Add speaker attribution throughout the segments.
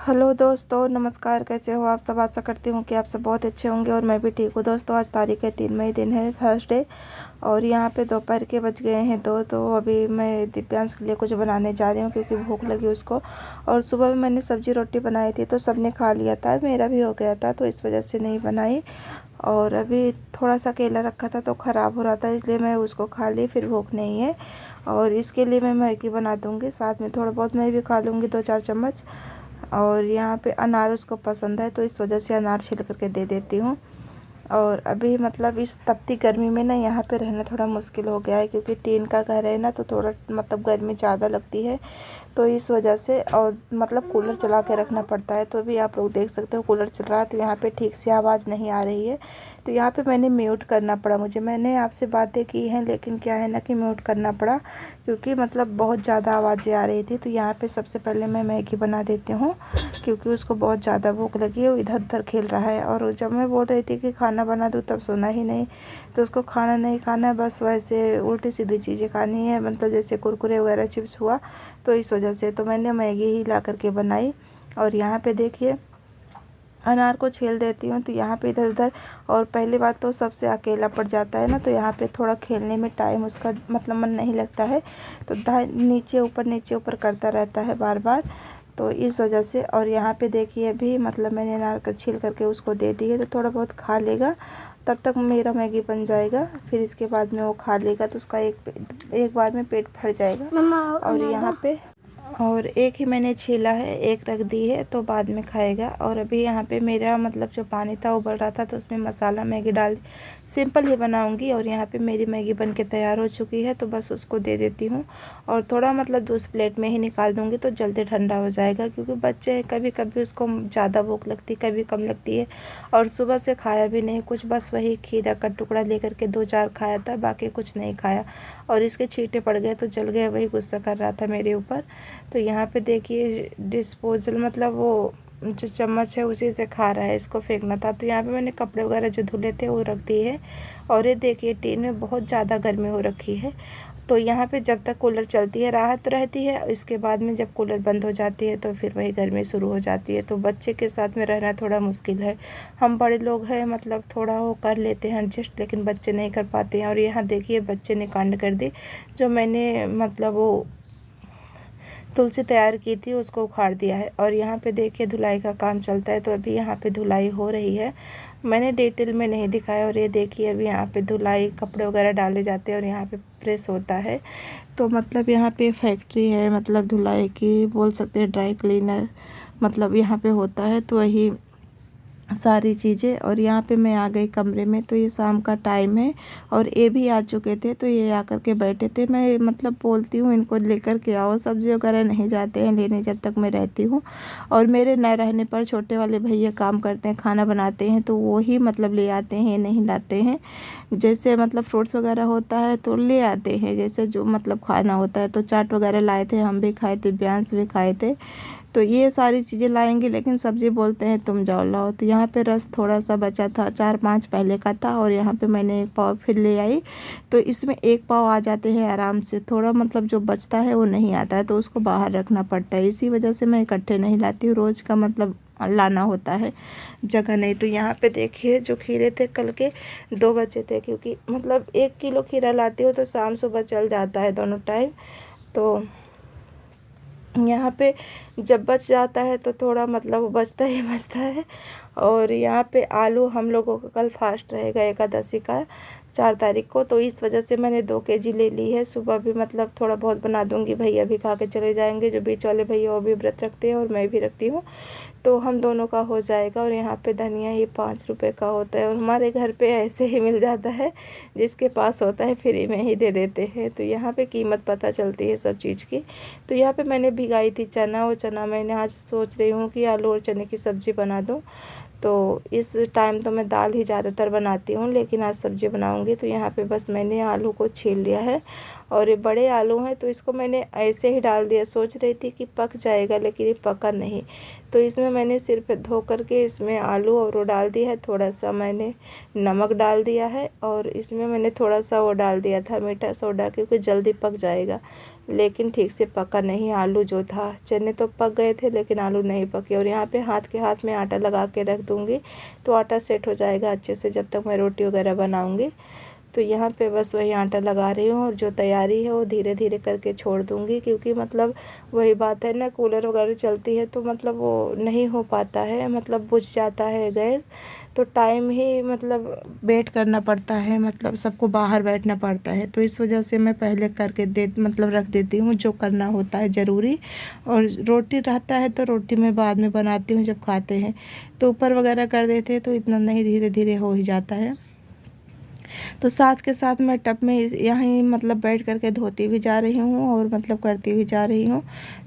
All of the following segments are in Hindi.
Speaker 1: हेलो दोस्तों, नमस्कार। कैसे हो आप सब? आशा करती हूँ कि आप सब बहुत अच्छे होंगे और मैं भी ठीक हूँ। दोस्तों, आज तारीख है 3 मई, दिन है थर्सडे और यहाँ पे दोपहर के बज गए हैं 2। तो अभी मैं दिव्यांश के लिए कुछ बनाने जा रही हूँ क्योंकि भूख लगी उसको। और सुबह में मैंने सब्जी रोटी बनाई थी तो सबने खा लिया था, मेरा भी हो गया था तो इस वजह से नहीं बनाई। और अभी थोड़ा सा केला रखा था तो ख़राब हो रहा था, इसलिए मैं उसको खा ली। फिर भूख नहीं है और इसके लिए मैं मैगी बना दूँगी, साथ में थोड़ा बहुत मैं भी खा लूँगी 2-4 चम्मच। और यहाँ पे अनार उसको पसंद है तो इस वजह से अनार छिल करके दे देती हूँ। और अभी मतलब इस तपती गर्मी में ना यहाँ पे रहना थोड़ा मुश्किल हो गया है क्योंकि टीन का घर है ना, तो थोड़ा मतलब गर्मी ज़्यादा लगती है तो इस वजह से। और मतलब कूलर चला के रखना पड़ता है, तो भी आप लोग देख सकते हो कूलर चल रहा है तो यहाँ पे ठीक से आवाज़ नहीं आ रही है। तो यहाँ पे मैंने म्यूट करना पड़ा मुझे। मैंने आपसे बातें की हैं लेकिन क्या है ना कि म्यूट करना पड़ा क्योंकि मतलब बहुत ज़्यादा आवाज़ें आ रही थी। तो यहाँ पे सबसे पहले मैं मैगी बना देती हूँ क्योंकि उसको बहुत ज़्यादा भूख लगी है, वो इधर उधर खेल रहा है। और जब मैं बोल रही थी कि खाना बना दूँ तब सुना ही नहीं। तो उसको खाना नहीं खाना है, बस वैसे उल्टी सीधी चीज़ें खानी है, मतलब जैसे कुरकुरे वगैरह चिप्स हुआ। तो इस वजह से तो मैंने मैगी ही ला करके बनाई। और यहाँ पे देखिए अनार को छील देती हूँ तो यहाँ पे इधर उधर। और पहली बात तो सबसे अकेला पड़ जाता है ना, तो यहाँ पे थोड़ा खेलने में टाइम उसका मतलब मन नहीं लगता है, तो नीचे ऊपर करता रहता है बार बार, तो इस वजह से। और यहाँ पे देखिए अभी मतलब मैंने अनार को छील करके उसको दे दी है तो थोड़ा बहुत खा लेगा, तब तक मेरा मैगी बन जाएगा। फिर इसके बाद में वो खा लेगा तो उसका एक बार में पेट भर जाएगा। और यहाँ पे और एक ही मैंने छीला है, एक रख दी है तो बाद में खाएगा। और अभी यहाँ पे मेरा मतलब जो पानी था उबल रहा था तो उसमें मसाला मैगी डाल, सिंपल ही बनाऊंगी। और यहाँ पे मेरी मैगी बन के तैयार हो चुकी है तो बस उसको दे देती हूँ और थोड़ा मतलब दूसरी प्लेट में ही निकाल दूँगी तो जल्दी ठंडा हो जाएगा क्योंकि बच्चे कभी कभी उसको ज़्यादा भूख लगती, कभी कम लगती है। और सुबह से खाया भी नहीं कुछ, बस वही खीरा का टुकड़ा लेकर के 2-4 खाया था, बाकी कुछ नहीं खाया। और इसके छींटे पड़ गए तो जल गए, वही गुस्सा कर रहा था मेरे ऊपर। तो यहाँ पे देखिए डिस्पोजल मतलब वो जो चम्मच है उसी से खा रहा है, इसको फेंकना था। तो यहाँ पे मैंने कपड़े वगैरह जो धुले थे वो रख दिए। और ये देखिए टीन में बहुत ज़्यादा गर्मी हो रखी है, तो यहाँ पे जब तक कूलर चलती है राहत रहती है, इसके बाद में जब कूलर बंद हो जाती है तो फिर वही गर्मी शुरू हो जाती है। तो बच्चे के साथ में रहना थोड़ा मुश्किल है। हम बड़े लोग हैं मतलब थोड़ा वो कर लेते हैं एडजस्ट, लेकिन बच्चे नहीं कर पाते हैं। और यहाँ देखिए बच्चे ने कांड कर दी, जो मैंने मतलब वो तुलसी तैयार की थी उसको उखाड़ दिया है। और यहाँ पे देखिए धुलाई का काम चलता है तो अभी यहाँ पे धुलाई हो रही है, मैंने डिटेल में नहीं दिखाया। और ये देखिए अभी यहाँ पे धुलाई, कपड़े वगैरह डाले जाते हैं और यहाँ पे प्रेस होता है। तो मतलब यहाँ पे फैक्ट्री है, मतलब धुलाई की बोल सकते हैं, ड्राई क्लीनर मतलब यहाँ पे होता है। तो वही सारी चीज़ें। और यहाँ पे मैं आ गई कमरे में, तो ये शाम का टाइम है और ये भी आ चुके थे तो ये आकर के बैठे थे। मैं मतलब बोलती हूँ इनको लेकर के आओ, सब्ज़ी वगैरह नहीं जाते हैं लेने जब तक मैं रहती हूँ। और मेरे न रहने पर छोटे वाले भैया काम करते हैं, खाना बनाते हैं, तो वो ही मतलब ले आते हैं, ये नहीं लाते हैं। जैसे मतलब फ्रूट्स वगैरह होता है तो ले आते हैं, जैसे जो मतलब खाना होता है। तो चाट वगैरह लाए थे, हम भी खाए थे, दिव्यांश भी खाए थे। तो ये सारी चीज़ें लाएंगे लेकिन सब्ज़ी बोलते हैं तुम जाओ लाओ। तो यहाँ पे रस थोड़ा सा बचा था, 4-5 पहले का था और यहाँ पे मैंने 1 पाव फिर ले आई। तो इसमें 1 पाव आ जाते हैं आराम से, थोड़ा मतलब जो बचता है वो नहीं आता है तो उसको बाहर रखना पड़ता है। इसी वजह से मैं इकट्ठे नहीं लाती हूँ, रोज़ का मतलब लाना होता है, जगह नहीं। तो यहाँ पे देखिए जो खीरे थे कल के 2 बचे थे, क्योंकि मतलब 1 किलो खीरा लाती हूँ तो शाम सुबह चल जाता है दोनों टाइम। तो यहाँ पे जब बच जाता है तो थोड़ा मतलब बचता ही बचता है। और यहाँ पे आलू हम लोगों का कल फास्ट रहेगा एकादशी का 4 तारीख को, तो इस वजह से मैंने 2 केजी ले ली है। सुबह भी मतलब थोड़ा बहुत बना दूंगी, भैया भी खा के चले जाएंगे, जो बीच वाले भैया वो भी व्रत रखते हैं और मैं भी रखती हूँ, तो हम दोनों का हो जाएगा। और यहाँ पे धनिया ये 5 रुपए का होता है और हमारे घर पे ऐसे ही मिल जाता है, जिसके पास होता है फ्री में ही दे देते हैं। तो यहाँ पे कीमत पता चलती है सब चीज़ की। तो यहाँ पे मैंने भिगाई थी चना, वो चना मैंने आज सोच रही हूँ कि आलू और चने की सब्ज़ी बना दूँ। तो इस टाइम तो मैं दाल ही ज़्यादातर बनाती हूँ, लेकिन आज सब्ज़ी बनाऊँगी। तो यहाँ पे बस मैंने आलू को छील लिया है और ये बड़े आलू हैं तो इसको मैंने ऐसे ही डाल दिया, सोच रही थी कि पक जाएगा लेकिन ये पका नहीं। तो इसमें मैंने सिर्फ धो करके इसमें आलू और वो डाल दिया है, थोड़ा सा मैंने नमक डाल दिया है और इसमें मैंने थोड़ा सा वो डाल दिया था मीठा सोडा, क्योंकि जल्दी पक जाएगा। लेकिन ठीक से पका नहीं। आलू जो था, चने तो पक गए थे लेकिन आलू नहीं पके। और यहाँ पे हाथ में आटा लगा के रख दूँगी तो आटा सेट हो जाएगा अच्छे से जब तक मैं रोटी वगैरह बनाऊँगी। तो यहाँ पे बस वही आटा लगा रही हूँ और जो तैयारी है वो धीरे धीरे करके छोड़ दूँगी, क्योंकि मतलब वही बात है ना, कूलर वगैरह चलती है तो मतलब वो नहीं हो पाता है, मतलब बुझ जाता है गैस। तो टाइम ही मतलब वेट करना पड़ता है, मतलब सबको बाहर बैठना पड़ता है। तो इस वजह से मैं पहले करके मतलब रख देती हूँ जो करना होता है ज़रूरी। और रोटी रहता है तो रोटी मैं बाद में बनाती हूँ जब खाते हैं। तो ऊपर वगैरह कर देते हैं तो इतना नहीं, धीरे धीरे हो ही जाता है। तो साथ के साथ मैं टब में यहीं मतलब बैठ करके धोती भी जा रही हूँ और मतलब करती भी जा रही हूँ।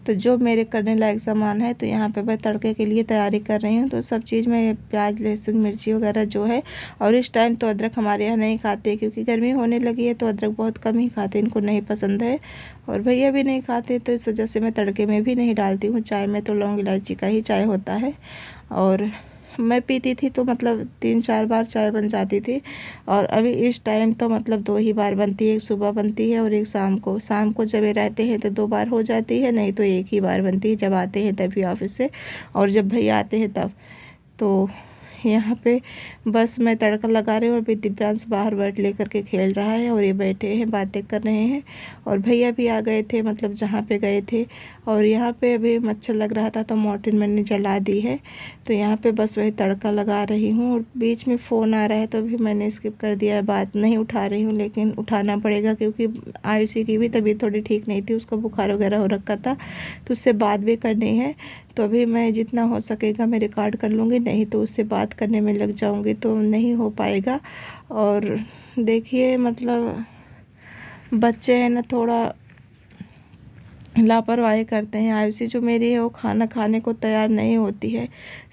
Speaker 1: तो जो मेरे करने लायक सामान है, तो यहाँ पे मैं तड़के के लिए तैयारी कर रही हूँ। तो सब चीज़ में प्याज, लहसुन, मिर्ची वगैरह जो है। और इस टाइम तो अदरक हमारे यहाँ नहीं खाते, क्योंकि गर्मी होने लगी है तो अदरक बहुत कम ही खाते, इनको नहीं पसंद है। और भैया भी नहीं खाते, तो इस वजह से मैं तड़के में भी नहीं डालती हूँ। चाय में तो लौंग इलायची का ही चाय होता है। और मैं पीती थी तो मतलब 3-4 बार चाय बन जाती थी। और अभी इस टाइम तो मतलब 2 ही बार बनती है, एक सुबह बनती है और एक शाम को। शाम को जब ये रहते हैं तो 2 बार हो जाती है, नहीं तो एक ही बार बनती है जब आते हैं तभी ऑफिस से, और जब भैया आते हैं तब। तो यहाँ पे बस मैं तड़का लगा रही हूँ और अभी दिव्यांश बाहर बैट लेकर के खेल रहा है और ये बैठे हैं बातें कर रहे हैं। और भैया भी आ गए थे, मतलब जहाँ पे गए थे। और यहाँ पे अभी मच्छर लग रहा था तो मोर्टिन मैंने जला दी है। तो यहाँ पे बस वही तड़का लगा रही हूँ। और बीच में फ़ोन आ रहा है तो अभी मैंने स्किप कर दिया है, बात नहीं उठा रही हूँ, लेकिन उठाना पड़ेगा क्योंकि आयुषी की भी तबीयत थोड़ी ठीक नहीं थी, उसको बुखार वगैरह हो रखा था, तो उससे बात भी करनी है। तो अभी मैं जितना हो सकेगा मैं रिकॉर्ड कर लूँगी, नहीं तो उससे बात करने में लग जाऊँगी तो नहीं हो पाएगा। और देखिए मतलब बच्चे हैं ना, थोड़ा लापरवाही करते हैं। आयुषी जो मेरी है वो खाना खाने को तैयार नहीं होती है,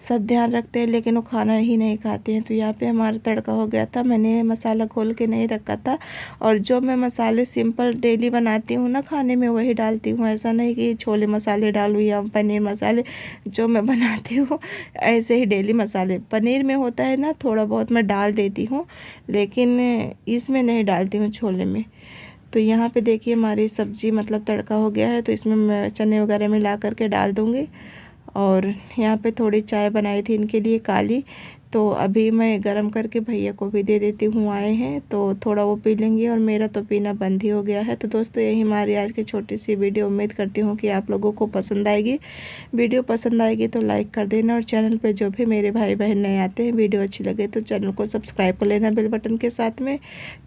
Speaker 1: सब ध्यान रखते हैं लेकिन वो खाना ही नहीं खाते हैं। तो यहाँ पे हमारा तड़का हो गया था, मैंने मसाला खोल के नहीं रखा था। और जो मैं मसाले सिंपल डेली बनाती हूँ ना खाने में, वही डालती हूँ। ऐसा नहीं कि छोले मसाले डालूँ या पनीर मसाले, जो मैं बनाती हूँ ऐसे ही डेली मसाले। पनीर में होता है ना, थोड़ा बहुत मैं डाल देती हूँ, लेकिन इसमें नहीं डालती हूँ, छोले में। तो यहाँ पे देखिए हमारी सब्ज़ी मतलब तड़का हो गया है, तो इसमें मैं चने वगैरह मिला करके डाल दूँगी। और यहाँ पे थोड़ी चाय बनाई थी इनके लिए काली, तो अभी मैं गरम करके भैया को भी दे देती हूँ, आए हैं तो थोड़ा वो पी लेंगे और मेरा तो पीना बंद ही हो गया है। तो दोस्तों यही हमारी आज की छोटी सी वीडियो, उम्मीद करती हूँ कि आप लोगों को पसंद आएगी। वीडियो पसंद आएगी तो लाइक कर देना, और चैनल पे जो भी मेरे भाई बहन नए आते हैं, वीडियो अच्छी लगे तो चैनल को सब्सक्राइब कर लेना बेल बटन के साथ में,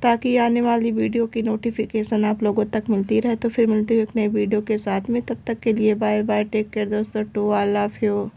Speaker 1: ताकि आने वाली वीडियो की नोटिफिकेशन आप लोगों तक मिलती रहे। तो फिर मिलती हूँ एक नई वीडियो के साथ में, तब तक के लिए बाय बाय, टेक केयर दोस्तों, टू ऑल ऑफ यू।